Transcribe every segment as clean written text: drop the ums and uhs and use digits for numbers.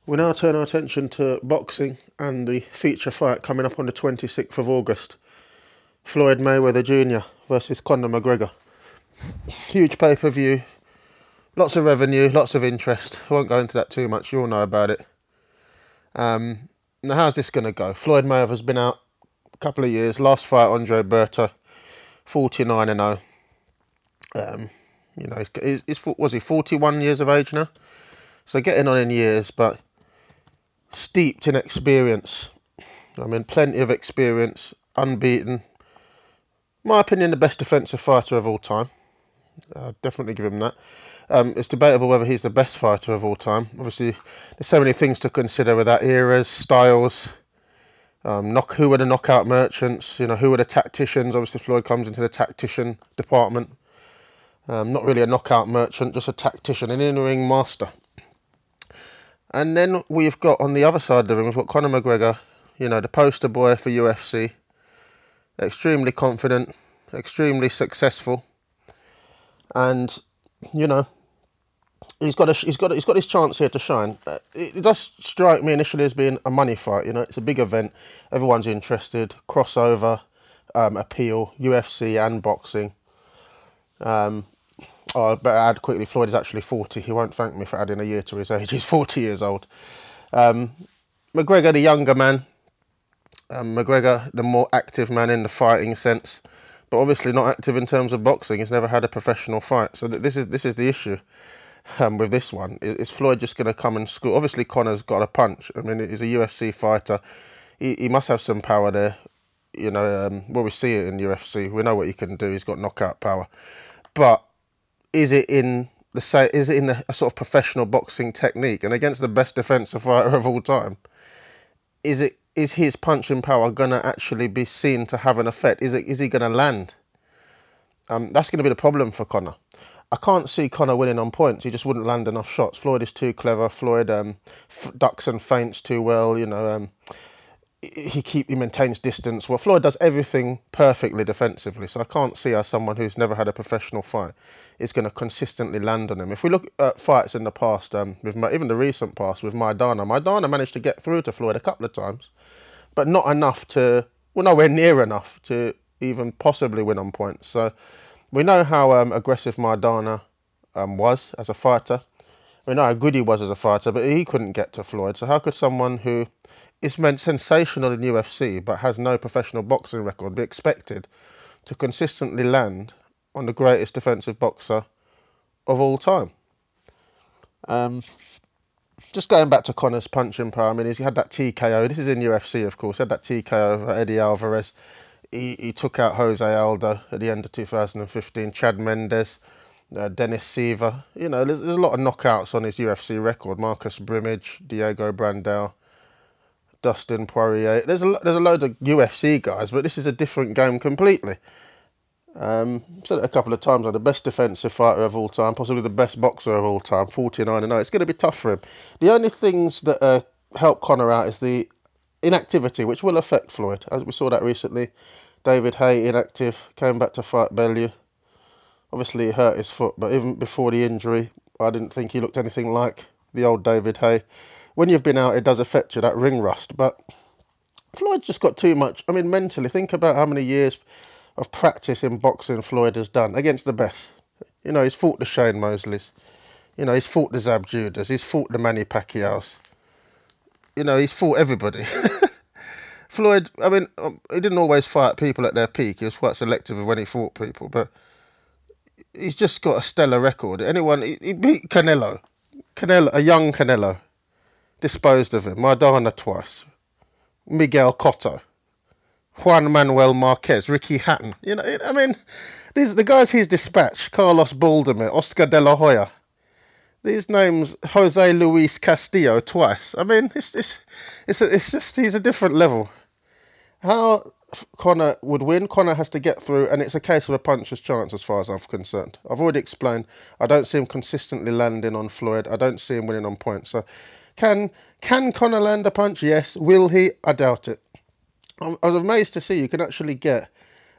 We now turn our attention to boxing and the feature fight coming up on the 26th of August. Floyd Mayweather Jr. versus Conor Mcgregor. Huge pay-per-view, lots of revenue, lots of interest. I won't go into that too much, you all know about it. Now how's this going to go? Floyd Mayweather's been out a couple of years. Last fight, Andre Berto, 49-0. Was he 41 years of age now? So getting on in years, but steeped in experience. I mean, plenty of experience, unbeaten. My opinion, the best defensive fighter of all time. I'll definitely give him that. It's debatable whether he's the best fighter of all time. Obviously, there's so many things to consider with that: eras, styles, who were the knockout merchants, who were the tacticians. Obviously, Floyd comes into the tactician department. Not really a knockout merchant, just a tactician, an in-ring master. And then we've got, on the other side of the ring, we've got Conor McGregor, the poster boy for UFC. Extremely confident, extremely successful. And, he's got his chance here to shine. It does strike me initially as being a money fight. It's a big event, everyone's interested, crossover, appeal, UFC and boxing. I better add quickly, Floyd is actually 40. He won't thank me for adding a year to his age. He's 40 years old. McGregor, the younger man. McGregor, the more active man in the fighting sense, but obviously not active in terms of boxing. He's never had a professional fight, so this is the issue. With this one, is Floyd just going to come and school? Obviously, Conor's got a punch. I mean, he's a UFC fighter. He must have some power there. We see it in UFC. We know what he can do. He's got knockout power, but is it in a sort of professional boxing technique? And against the best defensive fighter of all time, is his punching power gonna actually be seen to have an effect? Is he gonna land? That's gonna be the problem for Conor. I can't see Conor winning on points. He just wouldn't land enough shots. Floyd is too clever. Floyd ducks and feints too well. He maintains distance. Well, Floyd does everything perfectly defensively, so I can't see how someone who's never had a professional fight is going to consistently land on him. If we look at fights in the past, even the recent past with Maidana managed to get through to Floyd a couple of times, but not enough nowhere near enough to even possibly win on points. So we know how aggressive Maidana was as a fighter. We know how good he was as a fighter, but he couldn't get to Floyd. So how could someone who is meant sensational in UFC but has no professional boxing record be expected to consistently land on the greatest defensive boxer of all time? Just going back to Conor's punching power, I mean, he had that TKO. This is in UFC, of course. He had that TKO over Eddie Alvarez. He took out Jose Aldo at the end of 2015. Chad Mendes, Dennis Seaver. There's a lot of knockouts on his UFC record. Marcus Brimage, Diego Brandao, Dustin Poirier. There's a load of UFC guys, but this is a different game completely. Said it a couple of times, the best defensive fighter of all time, possibly the best boxer of all time, 49-0. It's going to be tough for him. The only things that help Conor out is the inactivity, which will affect Floyd. As we saw that recently, David Haye, inactive, came back to fight Bellew. Obviously, he hurt his foot, but even before the injury, I didn't think he looked anything like the old David Haye. When you've been out, it does affect you, that ring rust. But Floyd's just got too much. I mean, mentally, think about how many years of practice in boxing Floyd has done against the best. He's fought the Shane Mosleys. He's fought the Zab Judas. He's fought the Manny Pacquiaos. He's fought everybody. Floyd, I mean, he didn't always fight people at their peak. He was quite selective of when he fought people, but he's just got a stellar record. He beat Canelo, a young Canelo, disposed of him. Maidana twice, Miguel Cotto, Juan Manuel Marquez, Ricky Hatton. The guys he's dispatched: Carlos Baldomir, Oscar De La Hoya. These names, Jose Luis Castillo twice. I mean, it's just he's a different level. How Conor would win, Conor has to get through, and it's a case of a puncher's chance as far as I'm concerned. I've already explained, I don't see him consistently landing on Floyd. I don't see him winning on points. So can Conor land a punch? Yes. Will he? I doubt it. I was amazed to see you can actually get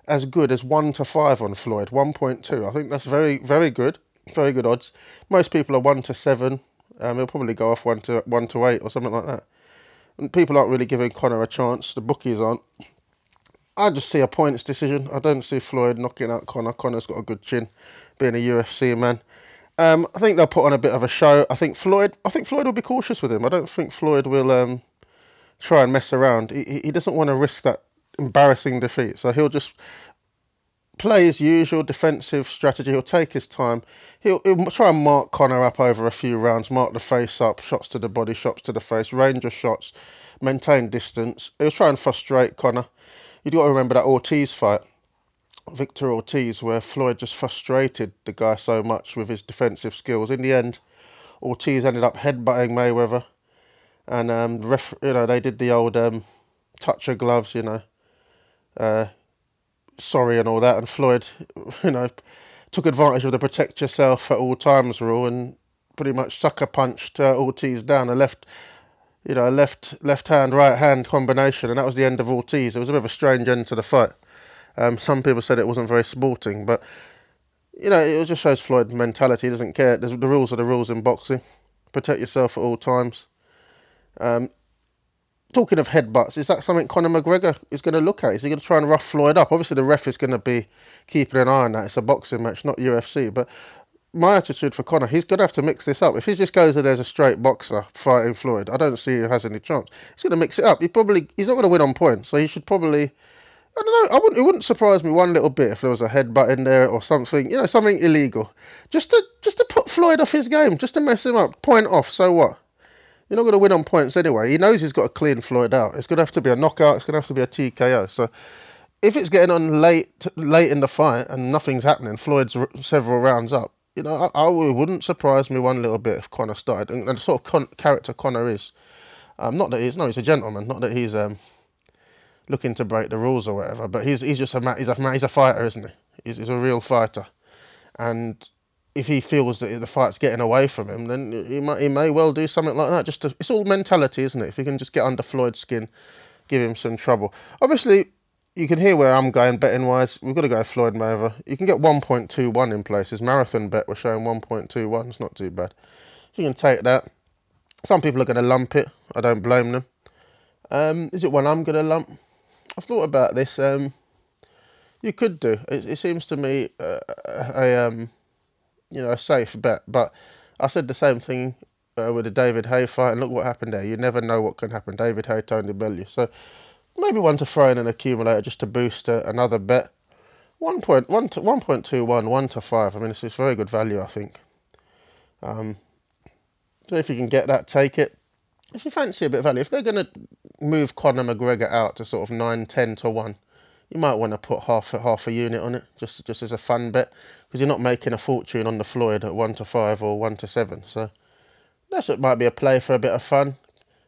as good as 1-5 on Floyd, 1.2. I think that's very, very good. Very good odds. Most people are 1-7. He'll probably go off 1-8 or something like that. And people aren't really giving Conor a chance. The bookies aren't. I just see a points decision. I don't see Floyd knocking out Conor. Conor's got a good chin, being a UFC man. I think they'll put on a bit of a show. I think Floyd will be cautious with him. I don't think Floyd will try and mess around. He doesn't want to risk that embarrassing defeat. So he'll just play his usual defensive strategy. He'll take his time. He'll try and mark Conor up over a few rounds, mark the face up, shots to the body, shots to the face, range of shots, maintain distance. He'll try and frustrate Conor. You've got to remember that Ortiz fight, Victor Ortiz, where Floyd just frustrated the guy so much with his defensive skills. In the end, Ortiz ended up headbutting Mayweather, and they did the old touch of gloves, sorry and all that, and Floyd, took advantage of the protect yourself at all times rule and pretty much sucker punched Ortiz down. A left hand, right hand combination, and that was the end of Ortiz. It was a bit of a strange end to the fight. Some people said it wasn't very sporting, but it just shows Floyd's mentality. He doesn't care. The rules are the rules in boxing. Protect yourself at all times. Talking of headbutts, is that something Conor McGregor is going to look at? Is he going to try and rough Floyd up? Obviously, the ref is going to be keeping an eye on that. It's a boxing match, not UFC. But my attitude for Conor, he's going to have to mix this up. If he just goes and there's a straight boxer fighting Floyd, I don't see who has any chance. He's going to mix it up. He's not going to win on points, so he should probably, I don't know, it wouldn't surprise me one little bit if there was a headbutt in there or something, something illegal. Just to put Floyd off his game, just to mess him up. Point off, so what? You're not going to win on points anyway. He knows he's got to clean Floyd out. It's going to have to be a knockout. It's going to have to be a TKO. So if it's getting on late in the fight and nothing's happening, Floyd's several rounds up, it wouldn't surprise me one little bit if Conor started. And the sort of character Conor is, not that he's a gentleman, not that he's looking to break the rules or whatever, but he's a fighter, isn't he? He's a real fighter, and if he feels that the fight's getting away from him, then he may well do something like that. It's all mentality, isn't it? If he can just get under Floyd's skin, give him some trouble. Obviously, you can hear where I'm going betting wise. We've got to go Floyd Mayweather. You can get 1.21 in places. Marathon bet we're showing 1.21. It's not too bad. You can take that. Some people are going to lump it. I don't blame them. Is it one I'm going to lump? I've thought about this. You could do. It seems to me a safe bet, but I said the same thing with the David Haye fight, and look what happened there. You never know what can happen. David Haye, Tony Bellew. So maybe one to throw in an accumulator just to boost another bet. 1.21, 1-5. I mean, it's very good value, I think. So if you can get that, take it. If you fancy a bit of value, if they're going to move Conor McGregor out to sort of 9-10 to 1, you might want to put half a unit on it, just as a fun bet, because you're not making a fortune on the Floyd at 1-5 or 1-7. So that might be a play for a bit of fun.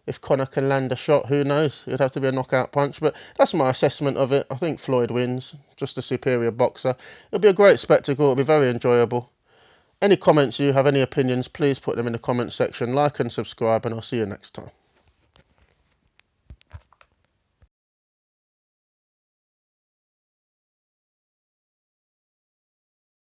If Conor can land a shot, who knows? It'd have to be a knockout punch, but that's my assessment of it. I think Floyd wins, just a superior boxer. It'll be a great spectacle. It'll be very enjoyable. Any comments you have, any opinions, please put them in the comment section. Like and subscribe, and I'll see you next time.